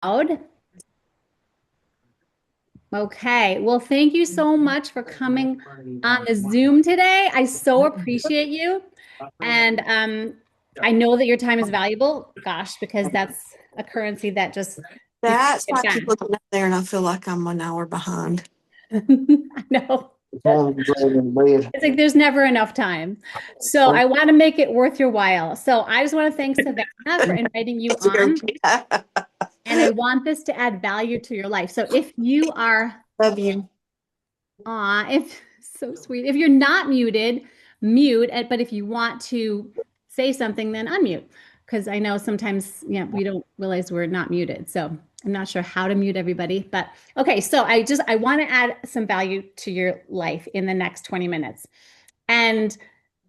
Loud. Okay. Well, thank you so much for coming on the Zoom today. I so appreciate you. And I know that your time is valuable, gosh, because that's a currency that just you can't That's why get I keep back. looking up there and I feel like I'm an hour behind. I know. It's like there's never enough time. So I want to make it worth your while. So I just want to thank Savannah for inviting you That's a on. good And I want this to add value to your life. So if you are Love you. if so sweet. If you're not muted, mute. But if you want to say something, then unmute. Because I know sometimes, yeah, we don't realize we're not muted. So I'm not sure how to mute everybody. But okay, so I want to add some value to your life in the next 20 minutes. And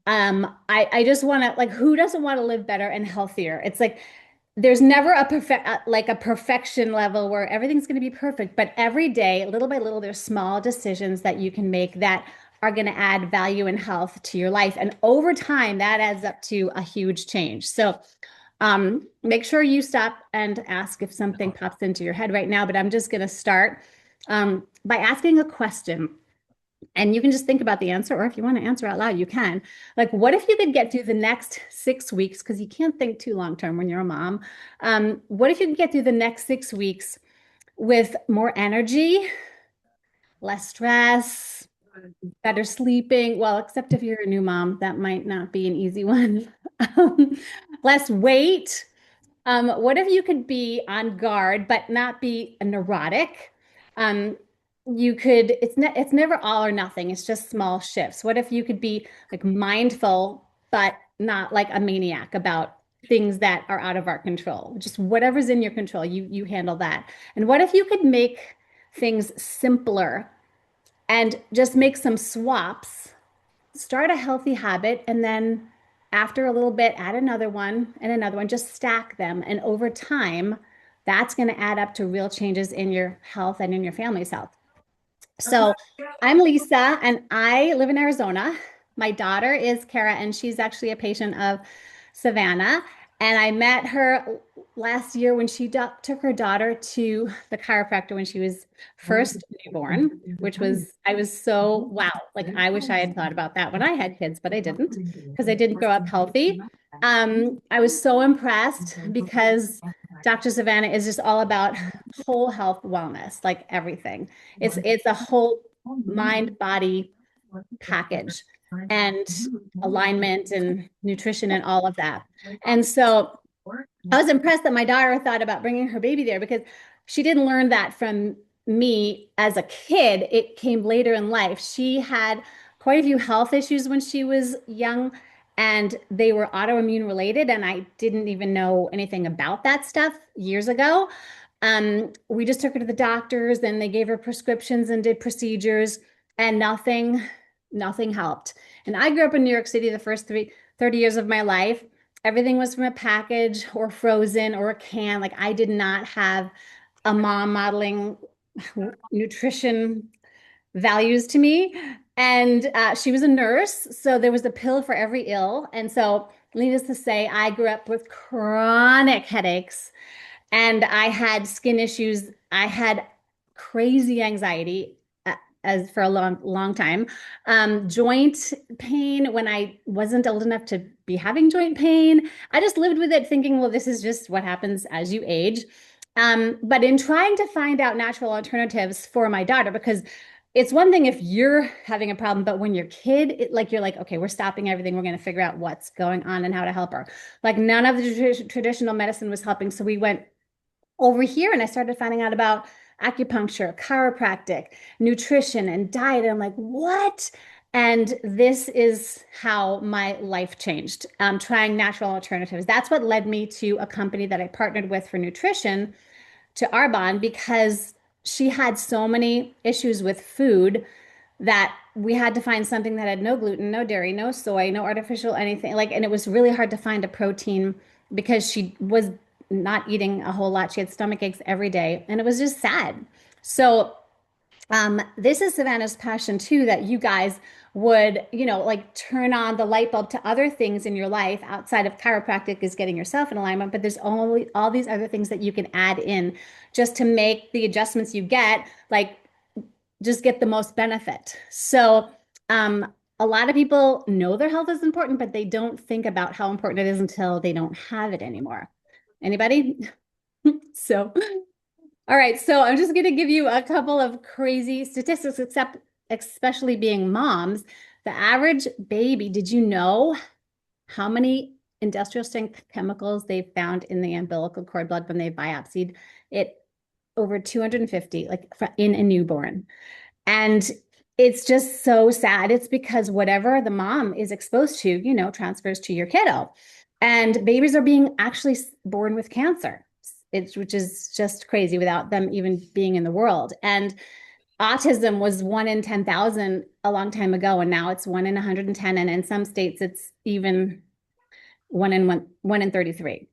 I just want to like who doesn't want to live better and healthier? It's like there's never a like a perfection level where everything's going to be perfect, but every day, little by little, there's small decisions that you can make that are going to add value and health to your life. And over time, that adds up to a huge change. So make sure you stop and ask if something pops into your head right now. But I'm just going to start by asking a question. And you can just think about the answer, or if you want to answer out loud, you can. Like, what if you could get through the next 6 weeks? Because you can't think too long term when you're a mom. What if you could get through the next 6 weeks with more energy, less stress, better sleeping? Well, except if you're a new mom, that might not be an easy one. Um, Less weight. What if you could be on guard but not be a neurotic? Um, you could, it's never all or nothing. It's just small shifts. What if you could be like mindful but not like a maniac about things that are out of our control? Just whatever's in your control, you handle that. And what if you could make things simpler and just make some swaps, start a healthy habit, and then after a little bit, add another one, just stack them. And over time, that's going to add up to real changes in your health and in your family's health. So I'm Lisa and I live in Arizona. My daughter is Kara and she's actually a patient of Savannah. And I met her last year when she took her daughter to the chiropractor when she was first newborn, which was, I was so, wow. Like, I wish I had thought about that when I had kids, but I didn't because I didn't grow up healthy. I was so impressed because Dr. Savannah is just all about whole health wellness, like everything. It's a whole mind body package and alignment and nutrition and all of that. And so I was impressed that my daughter thought about bringing her baby there because she didn't learn that from me as a kid. It came later in life. She had quite a few health issues when she was young, and they were autoimmune related. And I didn't even know anything about that stuff years ago. We just took her to the doctors and they gave her prescriptions and did procedures, and nothing helped. And I grew up in New York City the first 30 years of my life. Everything was from a package or frozen or a can. Like, I did not have a mom modeling nutrition values to me. And she was a nurse, so there was a pill for every ill. And so, needless to say, I grew up with chronic headaches and I had skin issues. I had crazy anxiety as for a long time. Joint pain when I wasn't old enough to be having joint pain. I just lived with it thinking, well, this is just what happens as you age. But in trying to find out natural alternatives for my daughter, because it's one thing if you're having a problem, but when your kid, like you're like, okay, we're stopping everything. We're going to figure out what's going on and how to help her. Like none of the traditional medicine was helping. So we went over here and I started finding out about acupuncture, chiropractic, nutrition, and diet. And I'm like, what? And this is how my life changed, trying natural alternatives. That's what led me to a company that I partnered with for nutrition, to Arbonne, because she had so many issues with food that we had to find something that had no gluten, no dairy, no soy, no artificial anything. Like, and it was really hard to find a protein because she was not eating a whole lot. She had stomach aches every day, and it was just sad. So This is Savannah's passion too, that you guys would, like turn on the light bulb to other things in your life outside of chiropractic is getting yourself in alignment, but there's only all these other things that you can add in just to make the adjustments you get, like just get the most benefit. So, a lot of people know their health is important, but they don't think about how important it is until they don't have it anymore. Anybody? So, all right, so I'm just going to give you a couple of crazy statistics, except especially being moms. The average baby, did you know how many industrial strength chemicals they found in the umbilical cord blood when they biopsied it? Over 250, like in a newborn. And it's just so sad. It's because whatever the mom is exposed to, transfers to your kiddo. And babies are being actually born with cancer. Which is just crazy without them even being in the world. And autism was 1 in 10,000 a long time ago, and now it's 1 in 110. And in some states, it's even 1 in 33.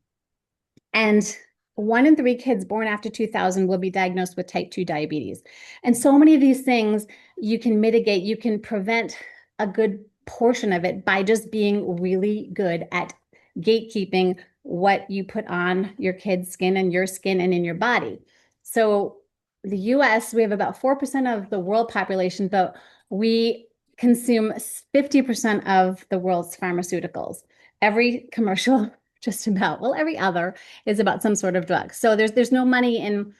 And 1 in 3 kids born after 2000 will be diagnosed with type 2 diabetes. And so many of these things you can mitigate, you can prevent a good portion of it by just being really good at gatekeeping what you put on your kid's skin and your skin and in your body. So, the US, we have about 4% of the world population, but we consume 50% of the world's pharmaceuticals. Every commercial, just about, well, every other is about some sort of drug. So there's no money in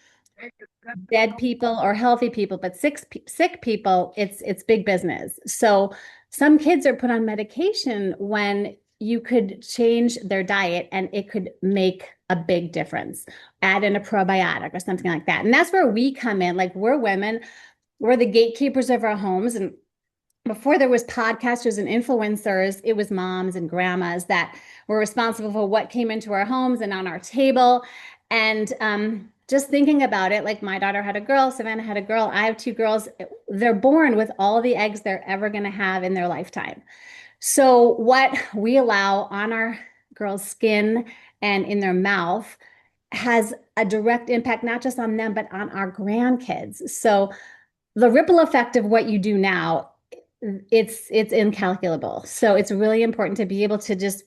dead people or healthy people, but sick people, it's big business. So some kids are put on medication when you could change their diet and it could make a big difference. Add in a probiotic or something like that. And that's where we come in. Like we're women, we're the gatekeepers of our homes. And before there was podcasters and influencers, it was moms and grandmas that were responsible for what came into our homes and on our table. And just thinking about it, like my daughter had a girl, Savannah had a girl, I have 2 girls. They're born with all the eggs they're ever going to have in their lifetime. So what we allow on our girls' skin and in their mouth has a direct impact, not just on them, but on our grandkids. So the ripple effect of what you do now, it's incalculable. So it's really important to be able to just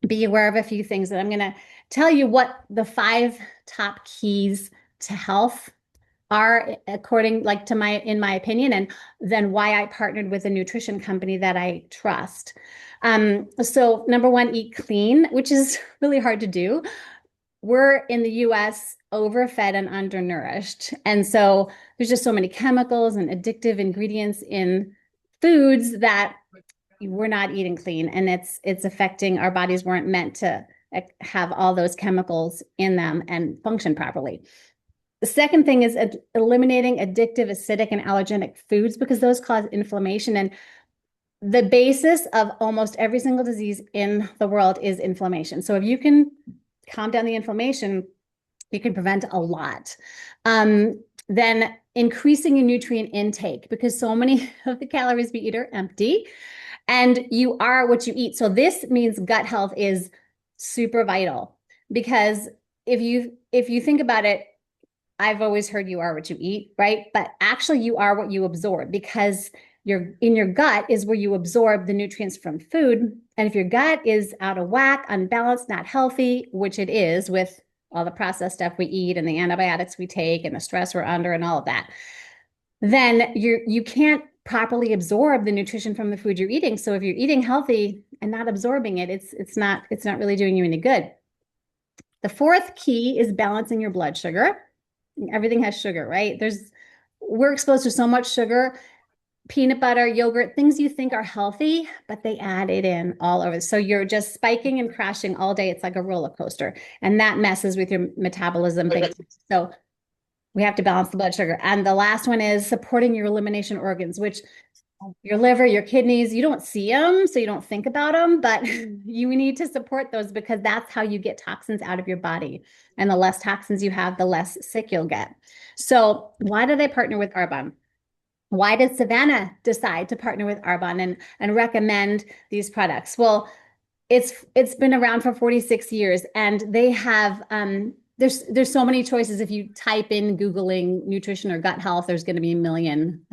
be aware of a few things. And I'm going to tell you what the 5 top keys to health are according like to my in my opinion, and then why I partnered with a nutrition company that I trust. So number one, eat clean, which is really hard to do. We're in the US overfed and undernourished. And so there's just so many chemicals and addictive ingredients in foods that we're not eating clean, and it's affecting our bodies weren't meant to have all those chemicals in them and function properly. The second thing is eliminating addictive, acidic, and allergenic foods because those cause inflammation. And the basis of almost every single disease in the world is inflammation. So if you can calm down the inflammation, you can prevent a lot. Then increasing your nutrient intake because so many of the calories we eat are empty and you are what you eat. So this means gut health is super vital because if you think about it, I've always heard you are what you eat, right? But actually you are what you absorb because in your gut is where you absorb the nutrients from food. And if your gut is out of whack, unbalanced, not healthy, which it is with all the processed stuff we eat and the antibiotics we take and the stress we're under and all of that, then you can't properly absorb the nutrition from the food you're eating. So if you're eating healthy and not absorbing it, it's not really doing you any good. The fourth key is balancing your blood sugar. Everything has sugar, right? We're exposed to so much sugar, peanut butter, yogurt, things you think are healthy, but they add it in all over. So you're just spiking and crashing all day. It's like a roller coaster, and that messes with your metabolism big time. So we have to balance the blood sugar. And the last one is supporting your elimination organs, which your liver, your kidneys, you don't see them, so you don't think about them, but you need to support those because that's how you get toxins out of your body. And the less toxins you have, the less sick you'll get. So why did I partner with Arbonne? Why did Savannah decide to partner with Arbonne and recommend these products? Well, it's been around for 46 years, and they have there's so many choices. If you type in Googling nutrition or gut health, there's going to be a million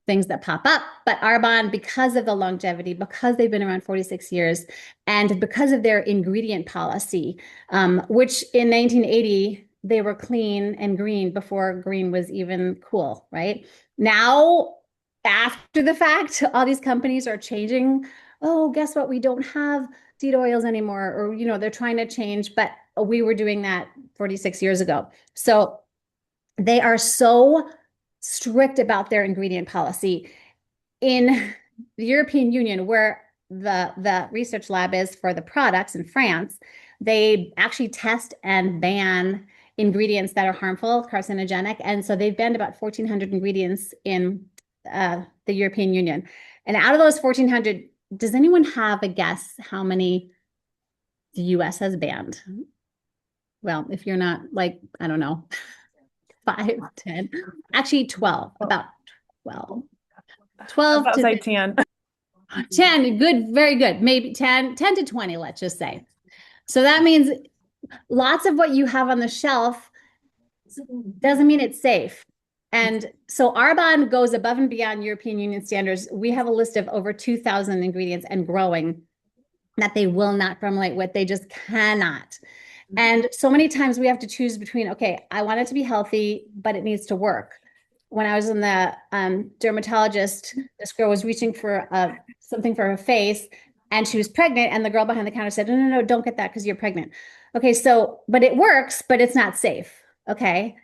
things that pop up. But Arbonne, because of the longevity, because they've been around 46 years, and because of their ingredient policy, which in 1980, they were clean and green before green was even cool, right? Now, after the fact, all these companies are changing. Oh, guess what? We don't have seed oils anymore, or, they're trying to change, but we were doing that 46 years ago. So they are so strict about their ingredient policy in the European Union, where the research lab is for the products in France. They actually test and ban ingredients that are harmful, carcinogenic, and so they've banned about 1,400 ingredients in the European Union. And out of those 1,400, does anyone have a guess how many the US has banned? Well, if you're not like, I don't know, 5, 10, actually 12, about 12. I 12 was to like 10. 10, good, very good. Maybe 10 to 20, let's just say. So that means lots of what you have on the shelf doesn't mean it's safe. And so Arbonne goes above and beyond European Union standards. We have a list of over 2,000 ingredients and growing that they will not formulate with. They just cannot. And so many times we have to choose between, okay, I want it to be healthy, but it needs to work. When I was in the dermatologist, this girl was reaching for something for her face, and she was pregnant, and the girl behind the counter said, no, no, no, don't get that because you're pregnant. Okay, so, but it works, but it's not safe. Okay.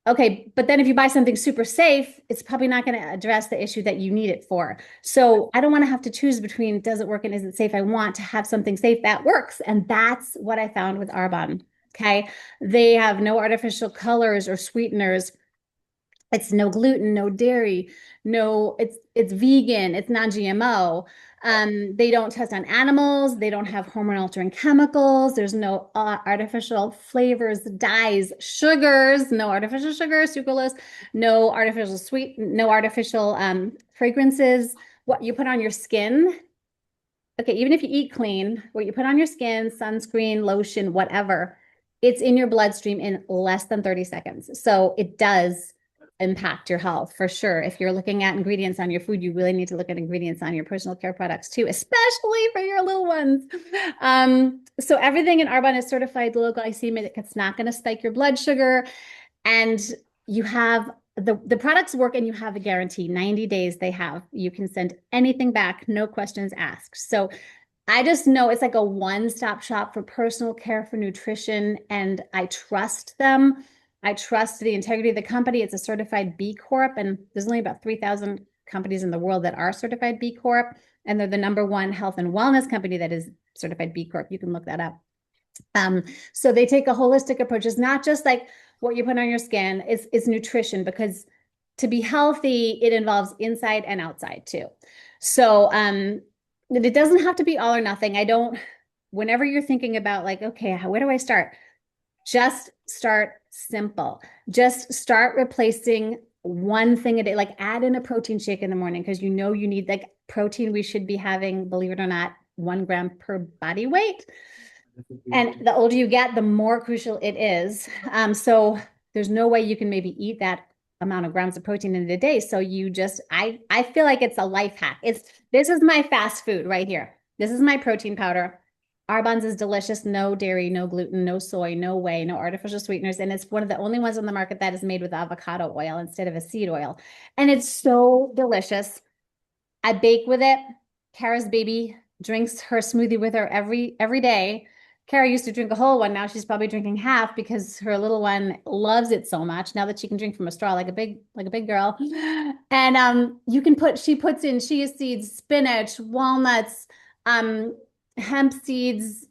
Okay, but then if you buy something super safe, it's probably not going to address the issue that you need it for. So I don't want to have to choose between does it work and is it safe? I want to have something safe that works. And that's what I found with Arbonne. Okay. They have no artificial colors or sweeteners. It's no gluten, no dairy, no, it's vegan, it's non-GMO. They don't test on animals. They don't have hormone altering chemicals. There's no artificial flavors, dyes, sugars, no artificial sugar, sucralose, no artificial sweet, no artificial fragrances. What you put on your skin, okay, even if you eat clean, what you put on your skin, sunscreen, lotion, whatever, it's in your bloodstream in less than 30 seconds. So it does impact your health for sure. If you're looking at ingredients on your food, you really need to look at ingredients on your personal care products too, especially for your little ones. So everything in Arbonne is certified low glycemic. It's not going to spike your blood sugar. And you have the products work, and you have a guarantee 90 days they have. You can send anything back, no questions asked. So I just know it's like a one-stop shop for personal care, for nutrition, and I trust them. I trust the integrity of the company. It's a certified B Corp, and there's only about 3,000 companies in the world that are certified B Corp, and they're the #1 health and wellness company that is certified B Corp. You can look that up. So they take a holistic approach. It's not just like what you put on your skin, it's nutrition, because to be healthy, it involves inside and outside too. So it doesn't have to be all or nothing. Whenever you're thinking about like, okay, where do I start? Just start simple. Just start replacing one thing a day, like add in a protein shake in the morning because you need like protein. We should be having, believe it or not, 1 gram per body weight. And the older you get, the more crucial it is. So there's no way you can maybe eat that amount of grams of protein in a day. So I feel like it's a life hack. This is my fast food right here. This is my protein powder. Arbonne's is delicious. No dairy, no gluten, no soy, no whey, no artificial sweeteners. And it's one of the only ones on the market that is made with avocado oil instead of a seed oil. And it's so delicious. I bake with it. Kara's baby drinks her smoothie with her every day. Kara used to drink a whole one. Now she's probably drinking half because her little one loves it so much now that she can drink from a straw like a big girl. And she puts in chia seeds, spinach, walnuts, hemp seeds,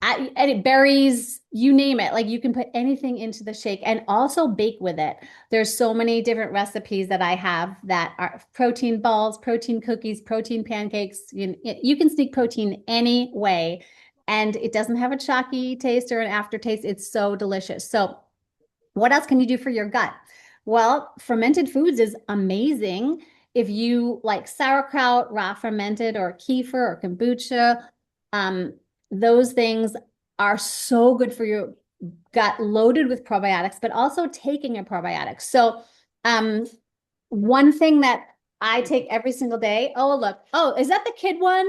berries, you name it. Like you can put anything into the shake and also bake with it. There's so many different recipes that I have that are protein balls, protein cookies, protein pancakes. You can sneak protein any way, and it doesn't have a chalky taste or an aftertaste. It's so delicious. So what else can you do for your gut? Well, fermented foods is amazing. If you like sauerkraut, raw fermented, or kefir or kombucha, those things are so good for got loaded with probiotics, but also taking a probiotic. So, um, one thing that I take every single day. Oh, look. Oh, is that the kid one?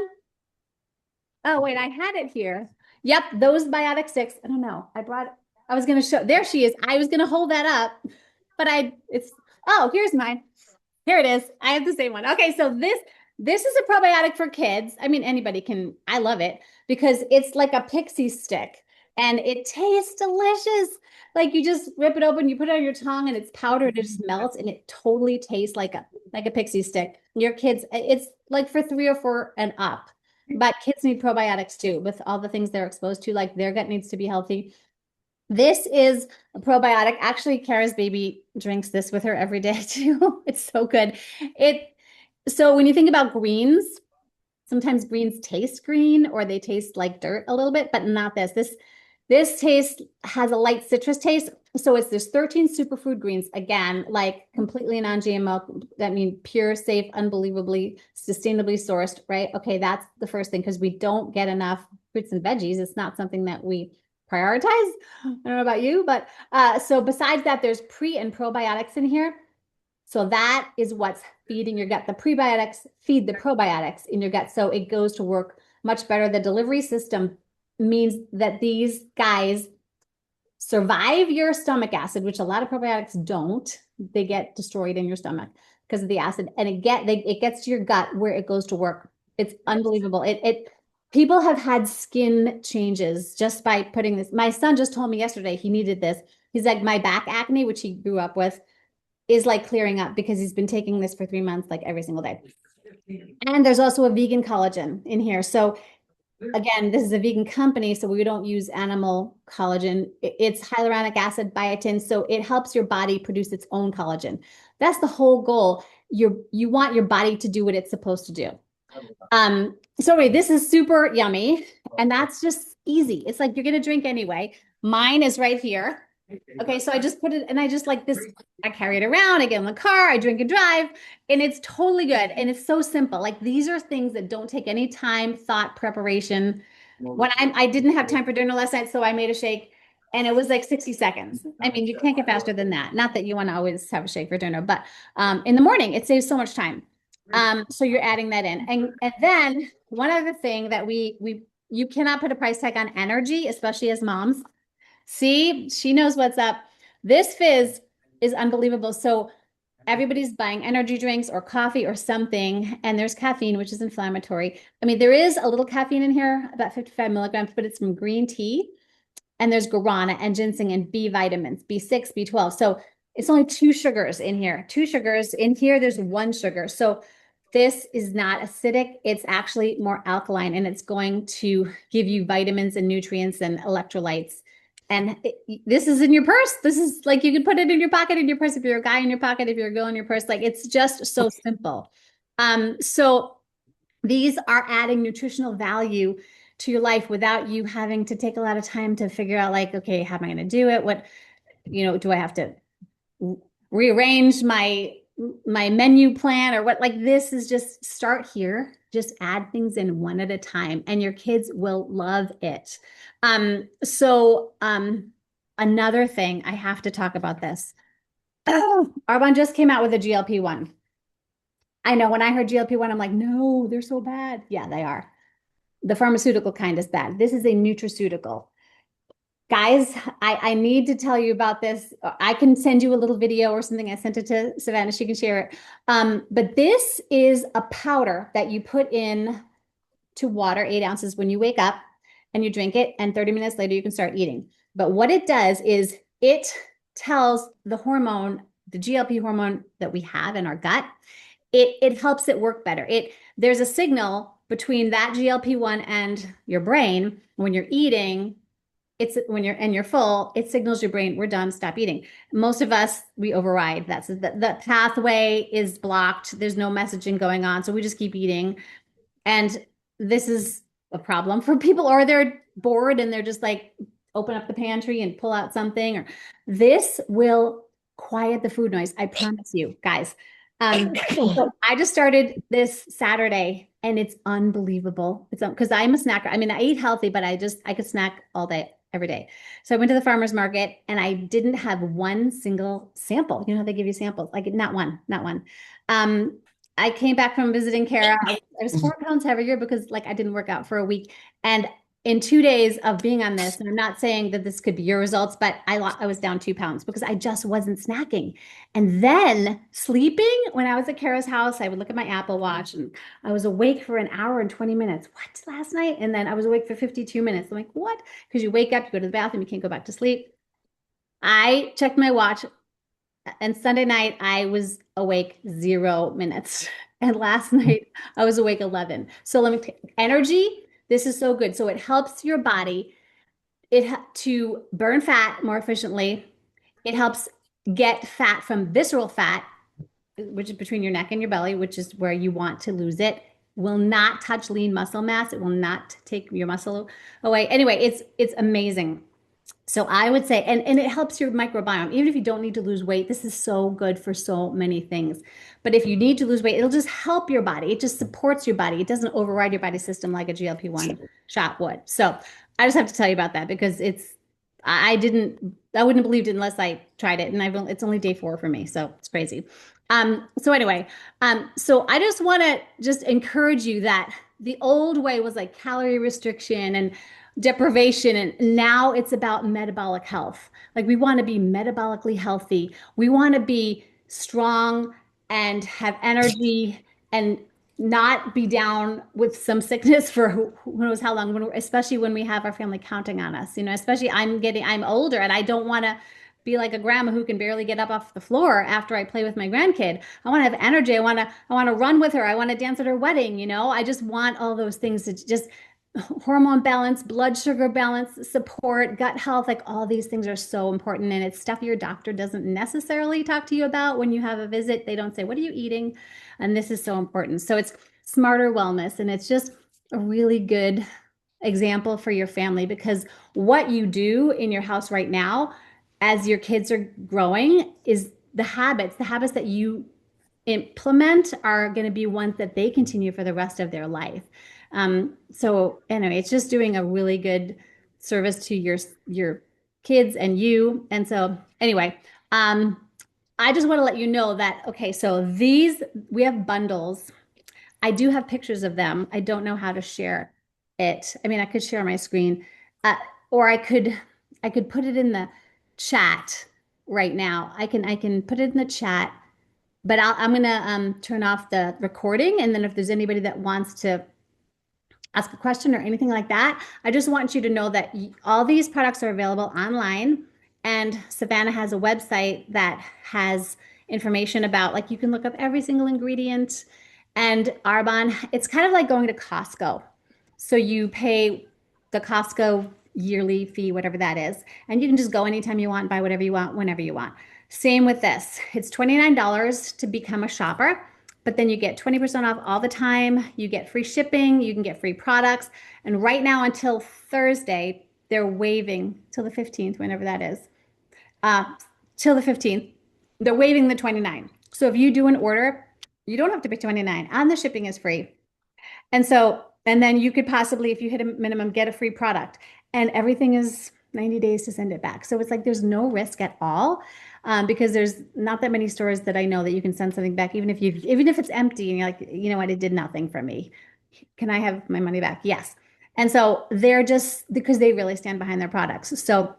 Oh, wait, I had it here. Yep, those biotic sticks. I don't know. I was going to show, there she is. I was going to hold that up, but oh, here's mine. Here it is. I have the same one. Okay, so this is a probiotic for kids. I mean, anybody can, I love it because it's like a pixie stick and it tastes delicious. Like you just rip it open, you put it on your tongue and it's powdered, it just melts and it totally tastes like a pixie stick. Your kids, it's like for 3 or 4 and up. But kids need probiotics too, with all the things they're exposed to, like their gut needs to be healthy. This is a probiotic. Actually, Kara's baby drinks this with her every day too. It's so good. It so when you think about greens, sometimes greens taste green or they taste like dirt a little bit, but not this. This taste has a light citrus taste. So it's there's 13 superfood greens, again, like completely non-GMO. That means pure, safe, unbelievably, sustainably sourced, right? Okay, that's the first thing because we don't get enough fruits and veggies. It's not something that we prioritize. I don't know about you, but so besides that, there's pre and probiotics in here. So that is what's feeding your gut. The prebiotics feed the probiotics in your gut. So it goes to work much better. The delivery system means that these guys survive your stomach acid, which a lot of probiotics don't. They get destroyed in your stomach because of the acid, and it gets to your gut where it goes to work. It's unbelievable. It people have had skin changes just by putting this. My son just told me yesterday he needed this. He's like, my back acne, which he grew up with, is like clearing up because he's been taking this for 3 months, like every single day. And there's also a vegan collagen in here. So again, this is a vegan company, so we don't use animal collagen. It's hyaluronic acid, biotin, so it helps your body produce its own collagen. That's the whole goal. You want your body to do what it's supposed to do. So anyway, this is super yummy, and that's just easy. It's like you're gonna drink anyway. Mine is right here. Okay, so I just put it and I just like this, I carry it around, I get in the car, I drink and drive, and it's totally good. And it's so simple. Like these are things that don't take any time, thought, preparation. I didn't have time for dinner last night, so I made a shake and it was like 60 seconds. I mean, you can't get faster than that. Not that you want to always have a shake for dinner, but in the morning it saves so much time. So you're adding that in. And then one other thing that we you cannot put a price tag on energy, especially as moms. See, she knows what's up. This fizz is unbelievable. So everybody's buying energy drinks or coffee or something, and there's caffeine, which is inflammatory. I mean, there is a little caffeine in here, about 55 milligrams, but it's from green tea. And there's guarana and ginseng and B vitamins, B6, B12. So it's only 2 sugars in here. 2 sugars. In here, there's 1 sugar. So this is not acidic. It's actually more alkaline, and it's going to give you vitamins and nutrients and electrolytes. And this is in your purse. This is like you can put it in your pocket, in your purse, if you're a guy in your pocket, if you're a girl in your purse. Like it's just so simple. So these are adding nutritional value to your life without you having to take a lot of time to figure out, like, okay, how am I going to do it? What, do I have to rearrange my menu plan or what? Like this is just start here, just add things in one at a time, and your kids will love it. Another thing, I have to talk about this. Oh, Arbonne just came out with a GLP-1. I know when I heard GLP-1, I'm like, no, they're so bad. Yeah, they are. The pharmaceutical kind is bad. This is a nutraceutical. Guys, I need to tell you about this. I can send you a little video or something. I sent it to Savannah. She can share it. But this is a powder that you put in to water, 8 ounces when you wake up and you drink it. And 30 minutes later, you can start eating. But what it does is it tells the hormone, the GLP hormone that we have in our gut, it helps it work better. There's a signal between that GLP-1 and your brain when you're eating. It's when you're full, it signals your brain, we're done, stop eating. Most of us, we override. That's the pathway is blocked. There's no messaging going on. So we just keep eating. And this is a problem for people, or they're bored and they're just like, open up the pantry and pull out something. Or this will quiet the food noise. I promise you, guys. So I just started this Saturday and it's unbelievable. It's because I'm a snacker. I mean, I eat healthy, but I could snack all day. every day. So I went to the farmer's market and I didn't have one single sample. You know how they give you samples? Like not one, not one. Um, I came back from visiting Kara. I was 4 pounds heavier because like I didn't work out for a week. And in 2 days of being on this, and I'm not saying that this could be your results, but I was down 2 pounds because I just wasn't snacking. And then sleeping, when I was at Kara's house, I would look at my Apple Watch and I was awake for an hour and 20 minutes. What, last night? And then I was awake for 52 minutes. I'm like, what? Because you wake up, you go to the bathroom, you can't go back to sleep. I checked my watch, and Sunday night I was awake 0 minutes. And last night I was awake 11. So let me energy, this is so good. So it helps your body to burn fat more efficiently. It helps get fat from visceral fat, which is between your neck and your belly, which is where you want to lose it. Will not touch lean muscle mass. It will not take your muscle away. Anyway, it's amazing. So I would say, and it helps your microbiome. Even if you don't need to lose weight, this is so good for so many things. But if you need to lose weight, it'll just help your body. It just supports your body. It doesn't override your body system like a GLP-1 shot would. So I just have to tell you about that because I wouldn't have believed it unless I tried it. And it's only day 4 for me. So it's crazy. So anyway, so I just want to just encourage you that the old way was like calorie restriction and deprivation, and now it's about metabolic health. Like we want to be metabolically healthy. We want to be strong and have energy and not be down with some sickness for who knows how long, especially when we have our family counting on us, especially I'm older and I don't want to be like a grandma who can barely get up off the floor after I play with my grandkid. I want to have energy. I want to run with her. I want to dance at her wedding. I just want all those things to just hormone balance, blood sugar balance, support, gut health, like all these things are so important. And it's stuff your doctor doesn't necessarily talk to you about when you have a visit. They don't say, what are you eating? And this is so important. So it's smarter wellness. And it's just a really good example for your family because what you do in your house right now, as your kids are growing, is the habits that you implement are going to be ones that they continue for the rest of their life. So anyway, it's just doing a really good service to your kids and you. And so anyway, I just want to let you know that okay, so these we have bundles. I do have pictures of them. I don't know how to share it. I mean, I could share my screen, uh, or I could put it in the chat right now. I can put it in the chat, but I'm gonna turn off the recording, and then if there's anybody that wants to ask a question or anything like that, I just want you to know that all these products are available online, and Savannah has a website that has information about like you can look up every single ingredient. And Arbonne, it's kind of like going to Costco. So you pay the Costco yearly fee, whatever that is, and you can just go anytime you want, buy whatever you want, whenever you want. Same with this. It's $29 to become a shopper, but then you get 20% off all the time. You get free shipping, you can get free products. And right now until Thursday, they're waiving till the 15th, whenever that is. Uh, till the 15th, they're waiving the 29. So if you do an order, you don't have to pay 29, and the shipping is free. And then you could possibly, if you hit a minimum, get a free product. And everything is 90 days to send it back. So it's like there's no risk at all, because there's not that many stores that I know that you can send something back, even if it's empty and you're like, you know what, it did nothing for me. Can I have my money back? Yes. And so they're just because they really stand behind their products. So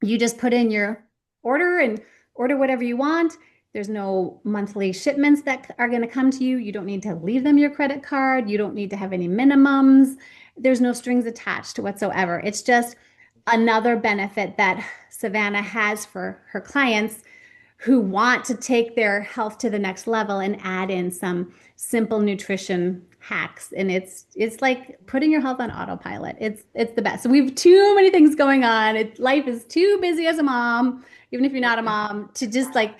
you just put in your order and order whatever you want. There's no monthly shipments that are going to come to you. You don't need to leave them your credit card. You don't need to have any minimums. There's no strings attached whatsoever. It's just another benefit that Savannah has for her clients who want to take their health to the next level and add in some simple nutrition hacks. And it's like putting your health on autopilot. It's the best. So we have too many things going on. Life is too busy as a mom, even if you're not a mom, to just like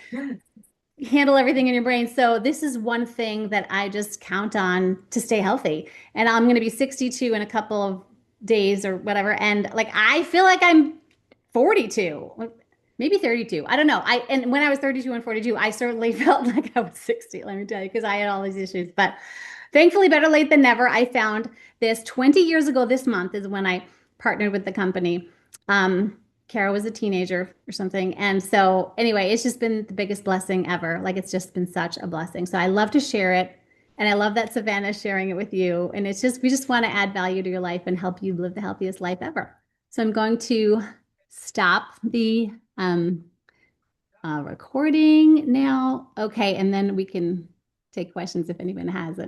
handle everything in your brain. So this is one thing that I just count on to stay healthy. And I'm going to be 62 in a couple of days or whatever. And like I feel like I'm 42, maybe 32. I don't know. And when I was 32 and 42, I certainly felt like I was 60, let me tell you, because I had all these issues. But thankfully, better late than never. I found this 20 years ago this month is when I partnered with the company. Um, Kara was a teenager or something. And so anyway, it's just been the biggest blessing ever. Like it's just been such a blessing. So I love to share it. And I love that Savannah is sharing it with you. And it's just, we just want to add value to your life and help you live the healthiest life ever. So I'm going to stop the recording now. Okay. And then we can take questions if anyone has any.